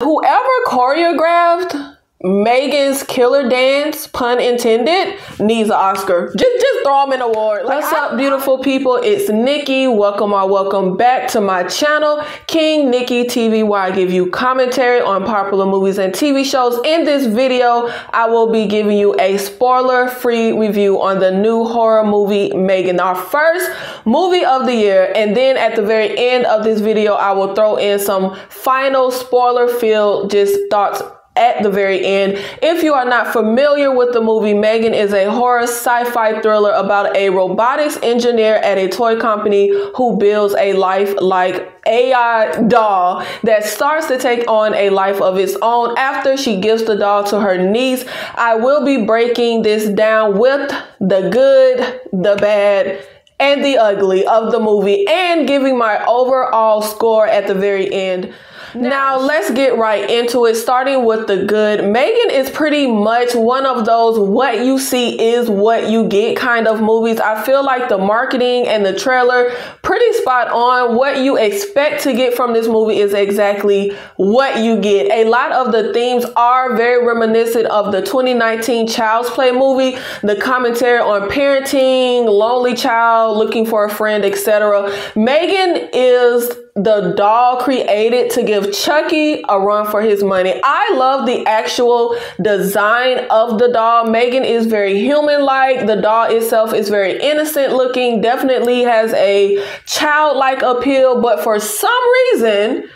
Whoever choreographed M3GAN's killer dance, pun intended, needs an Oscar. Just throw them an award. Like, what's up, beautiful people? It's Nikki. Welcome back to my channel, King Nikki TV, where I give you commentary on popular movies and TV shows. In this video, I will be giving you a spoiler-free review on the new horror movie M3GAN, our first movie of the year. And then at the very end of this video, I will throw in some final spoiler-filled thoughts at the very end. If you are not familiar with the movie, M3GAN is a horror sci-fi thriller about a robotics engineer at a toy company who builds a lifelike AI doll that starts to take on a life of its own after she gives the doll to her niece. I will be breaking this down with the good, the bad, and the ugly of the movie and giving my overall score at the very end. Now let's get right into it, starting with the good. M3GAN is pretty much one of those what you see is what you get kind of movies. I feel like the marketing and the trailer pretty spot on. What you expect to get from this movie is exactly what you get. A lot of the themes are very reminiscent of the 2019 Child's Play movie, the commentary on parenting, lonely child, looking for a friend, etc. M3GAN is the doll created to give Chucky a run for his money. I love the actual design of the doll. M3GAN is very human-like. The doll itself is very innocent looking, definitely has a childlike appeal, but for some reason,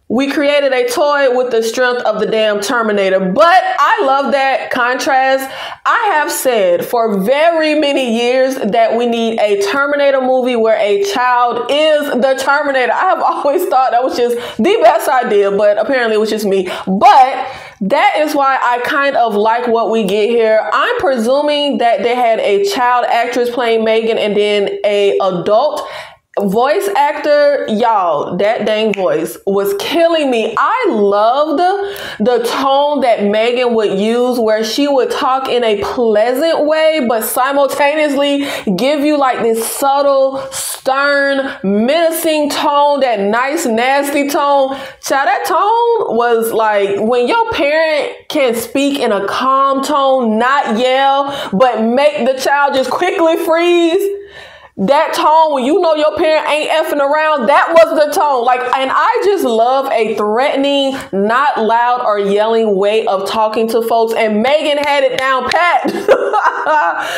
we created a toy with the strength of the damn Terminator. But I love that contrast. I have said for very many years that we need a Terminator movie where a child is the Terminator. I have always thought that was just the best idea, but apparently it was just me. But that is why I kind of like what we get here. I'm presuming that they had a child actress playing M3GAN and then a adult voice actor. Y'all, that dang voice was killing me. I loved the tone that M3GAN would use, where she would talk in a pleasant way but simultaneously give you like this subtle, stern, menacing tone, that nice nasty tone. Child, that tone was like when your parent can speak in a calm tone, not yell, but make the child just quickly freeze. That tone when you know your parent ain't effing around, that was the tone. Like, and I just love a threatening, not loud or yelling way of talking to folks, and M3GAN had it down pat.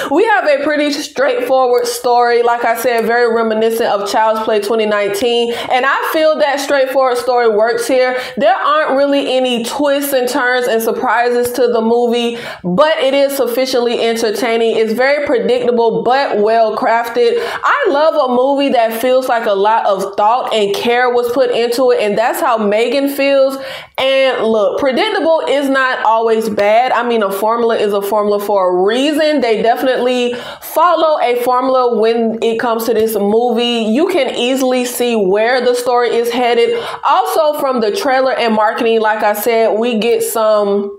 We have a pretty straightforward story. Like I said, very reminiscent of Child's Play 2019, and I feel that straightforward story works here. There aren't really any twists and turns and surprises to the movie, but it is sufficiently entertaining. It's very predictable but well crafted. I love a movie that feels like a lot of thought and care was put into it, and that's how M3GAN feels. And look, predictable is not always bad. I mean, a formula is a formula for a reason. They definitely follow a formula when it comes to this movie. You can easily see where the story is headed. Also, from the trailer and marketing, like I said, we get some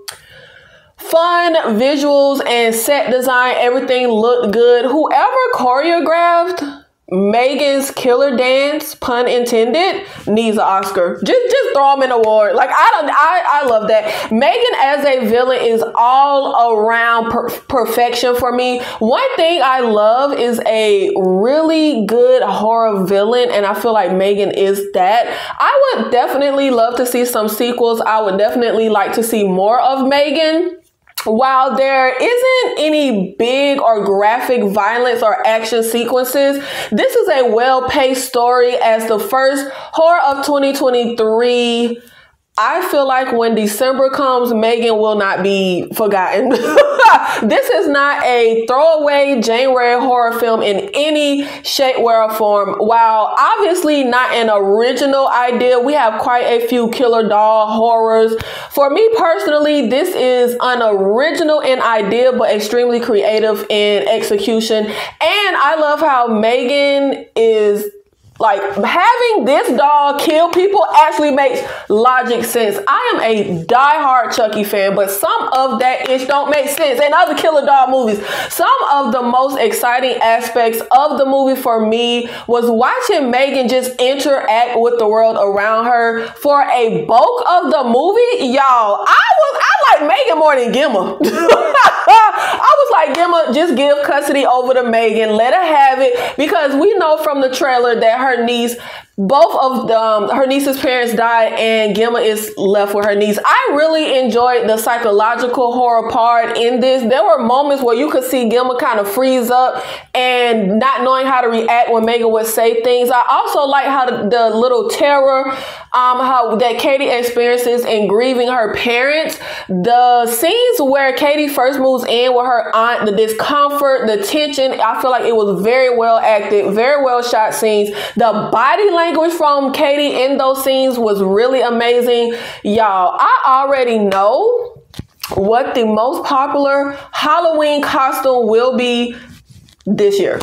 fun visuals and set design. Everything looked good. Whoever choreographed M3GAN's killer dance, pun intended, needs an Oscar. Just throw them an award. Like, I love that. M3GAN as a villain is all around perfection for me. One thing I love is a really good horror villain, and I feel like M3GAN is that. I would definitely love to see some sequels. I would definitely like to see more of M3GAN. While there isn't any big or graphic violence or action sequences, this is a well-paced story. As the first horror of 2023, I feel like when December comes, M3GAN will not be forgotten. This is not a throwaway January horror film in any shape, way, or form. While obviously not an original idea, we have quite a few killer doll horrors. For me personally, this is unoriginal in idea, but extremely creative in execution. And I love how M3GAN is Like, having this dog kill people actually makes logic sense. I am a diehard Chucky fan, but some of that ish don't make sense. And other killer dog movies. Some of the most exciting aspects of the movie for me was watching M3GAN just interact with the world around her for a bulk of the movie. Y'all, I like M3GAN more than Gemma. I was like, Gemma, just give custody over to M3GAN. Let her have it, because we know from the trailer that her niece, both of her niece's parents died, and Gemma is left with her niece. I really enjoyed the psychological horror part in this. There were moments where you could see Gemma kind of freeze up and not knowing how to react when M3GAN would say things. I also like how the little terror how that Katie experiences in grieving her parents. The scenes where Katie first moves in with her aunt, the discomfort, the tension, I feel like it was very well acted, very well shot scenes. The body language from Katie in those scenes was really amazing. Y'all, I already know what the most popular Halloween costume will be this year.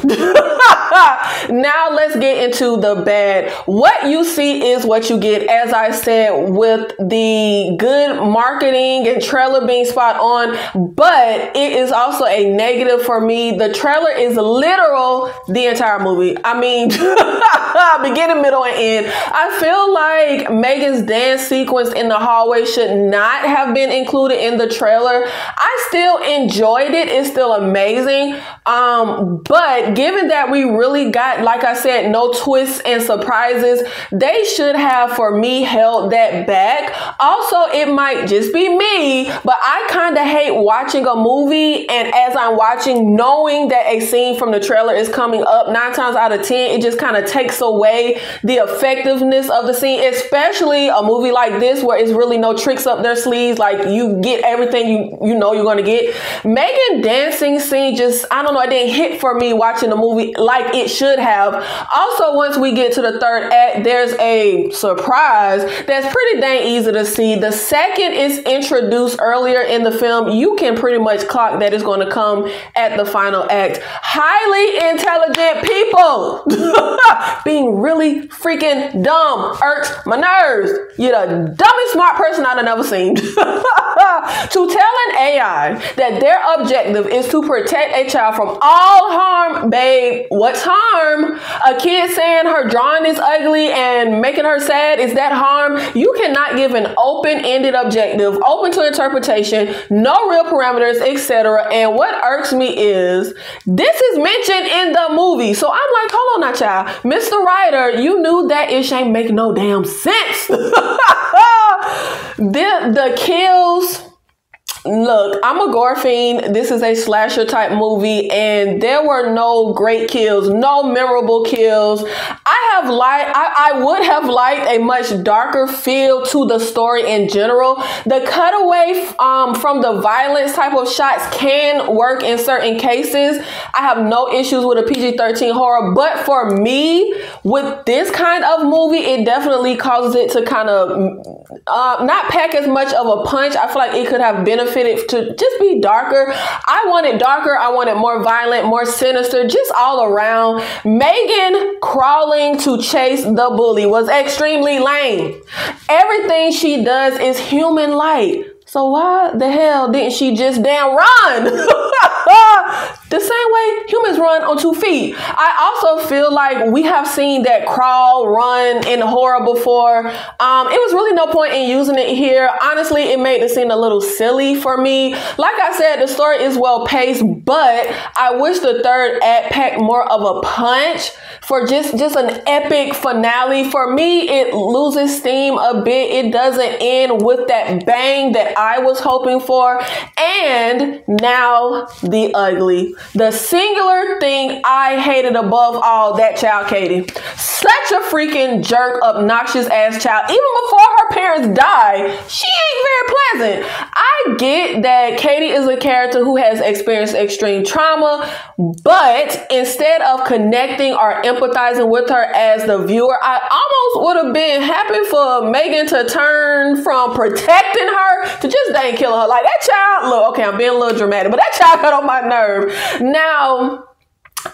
Now let's get into the bad. What you see is what you get, as I said, with the good marketing and trailer being spot on, but it is also a negative for me. The trailer is literal the entire movie. I mean, beginning, middle, and end. I feel like M3GAN's dance sequence in the hallway should not have been included in the trailer. I still enjoyed it. It's still amazing. But given that we really got, like I said, no twists and surprises, they should have, for me, held that back. Also, it might just be me, but I kind of hate watching a movie, and as I'm watching, knowing that a scene from the trailer is coming up, 9 times out of 10, it just kind of takes away the effectiveness of the scene, especially a movie like this where it's really no tricks up their sleeves. Like, you get everything you know you're going to get. M3GAN dancing scene just, I don't know, it didn't hit for me watching the movie like it should have. Also, once we get to the third act, there's a surprise that's pretty dang easy to see. The second is introduced earlier in the film, you can pretty much clock that it's going to come at the final act. Highly intelligent people being really freaking dumb irks my nerves. You're the dumbest smart person I've ever seen. To tell an AI that their objective is to protect a child from all harm, babe, what's harm? A kid saying her drawing is ugly and making her sad, is that harm? You cannot give an open-ended objective, open to interpretation, no real parameters, etc. And what irks me is this is mentioned in the movie. So I'm like, hold on now, child. Mr. Writer, you knew that ish ain't make no damn sense. The kills. Look, I'm a gore fiend. This is a slasher type movie, and there were no great kills, no memorable kills. I would have liked a much darker feel to the story in general. The cutaway from the violence type of shots can work in certain cases. I have no issues with a PG-13 horror, but for me, with this kind of movie, it definitely causes it to kind of not pack as much of a punch. I feel like it could have benefited to just be darker. I wanted darker. I wanted more violent, more sinister, just all around. M3GAN crawling to chase the bully was extremely lame. Everything she does is human-like. So why the hell didn't she just damn run? The same way humans run on 2 feet. I also feel like we have seen that crawl, run in horror before. It was really no point in using it here. Honestly, it made the scene a little silly for me. Like I said, the story is well paced, but I wish the third act packed more of a punch for just an epic finale. For me, it loses steam a bit. It doesn't end with that bang that I was hoping for. And now the ugly. The singular thing I hated above all, that child Katie. Such a freaking jerk, obnoxious ass child. Even before her parents died, she ain't very pleasant. I get that Katie is a character who has experienced extreme trauma, but instead of connecting or empathizing with her as the viewer, I almost would have been happy for M3GAN to turn from protecting her to just dang killing her. Like, that child, look, okay, I'm being a little dramatic, but that child got on my nerve. Now,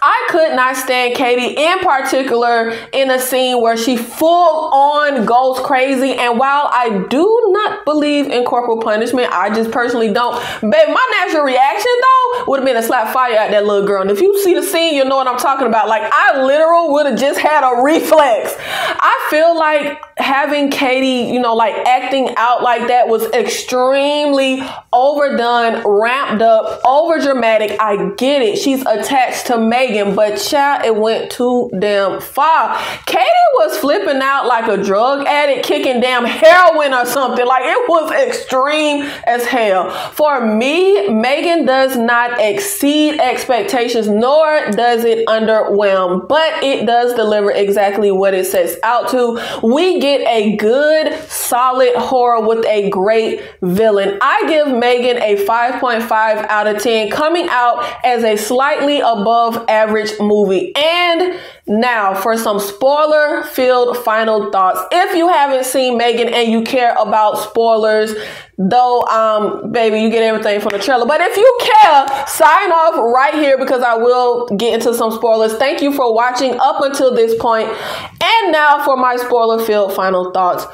I could not stand Katie, in particular in a scene where she full on goes crazy. And while I do not believe in corporal punishment, I just personally don't. Babe, my natural reaction though would have been to slap fire at that little girl. And if you see the scene, you know what I'm talking about. Like, I literal would have just had a reflex. I feel like having Katie, you know, like acting out like that was extremely overdone, ramped up, over dramatic. I get it. She's attached to M3GAN, but child, it went too damn far. Katie was flipping out like a drug addict, kicking damn heroin or something. Like, it was extreme as hell. For me, M3GAN does not exceed expectations, nor does it underwhelm, but it does deliver exactly what it sets out to. We get a good, solid horror with a great villain. I give M3GAN a 5.5 out of 10, coming out as a slightly above average movie. And now for some spoiler-filled final thoughts. If you haven't seen M3GAN and you care about spoilers, though, baby, you get everything from the trailer. But if you care, sign off right here because I will get into some spoilers. Thank you for watching up until this point. And now for my spoiler-filled final thoughts.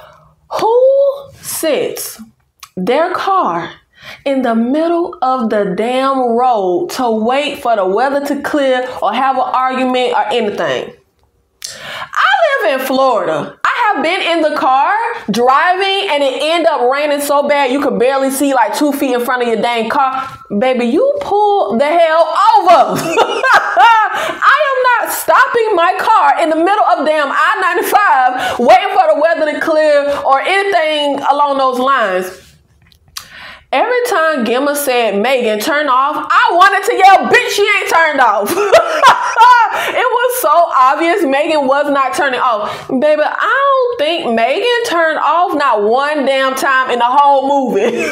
Who sits their car in the middle of the damn road to wait for the weather to clear or have an argument or anything? I live in Florida. I have been in the car driving and it ended up raining so bad you could barely see like 2 feet in front of your dang car. Baby, you pull the hell over. I am not stopping my car in the middle of damn I-95 waiting for the weather to clear or anything along those lines. Every time Gemma said M3GAN turn off, I wanted to yell, bitch, she ain't turned off. It was so obvious M3GAN was not turning off. Baby, I don't think M3GAN turned off not one damn time in the whole movie.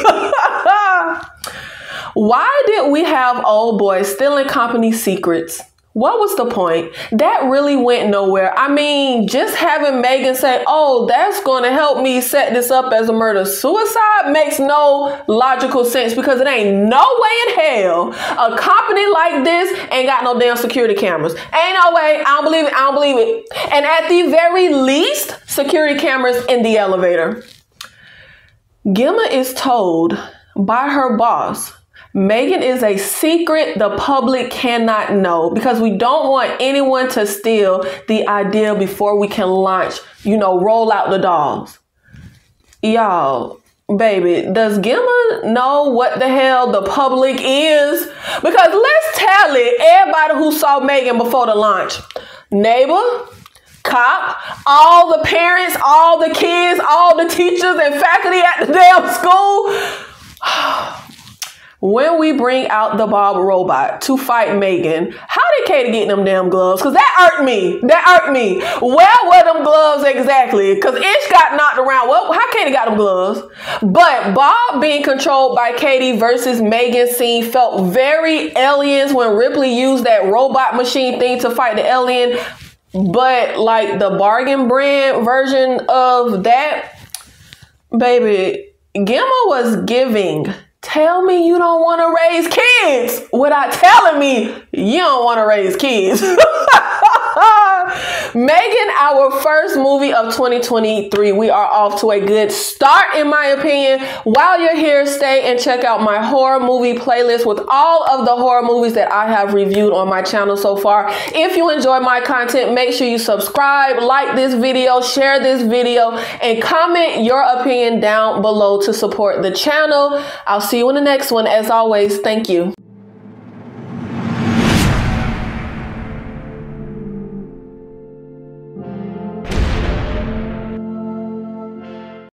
Why did we have old boys stealing company secrets? What was the point? That really went nowhere. I mean, just having M3GAN say, oh, that's going to help me set this up as a murder-suicide makes no logical sense because it ain't no way in hell a company like this ain't got no damn security cameras. Ain't no way. I don't believe it. I don't believe it. And at the very least, security cameras in the elevator. Gemma is told by her boss, M3GAN is a secret the public cannot know because we don't want anyone to steal the idea before we can launch, you know, roll out the dolls. Y'all, baby, does Gemma know what the hell the public is? Because let's tell it, everybody who saw M3GAN before the launch, neighbor, cop, all the parents, all the kids, all the teachers and faculty at the damn school. When we bring out the Bob robot to fight M3GAN, how did Katie get them damn gloves? Because that irked me. That irked me. Where were them gloves exactly? Because Ish got knocked around. Well, how Katie got them gloves? But Bob being controlled by Katie versus M3GAN scene felt very Aliens when Ripley used that robot machine thing to fight the alien. But like the bargain brand version of that, baby, Gemma was giving. Tell me you don't want to raise kids without telling me you don't want to raise kids. M3GAN, our first movie of 2023. We are off to a good start, in my opinion. While you're here, stay and check out my horror movie playlist with all of the horror movies that I have reviewed on my channel so far. If you enjoy my content, make sure you subscribe, like this video, share this video, and comment your opinion down below to support the channel. I'll see you in the next one. As always, thank you.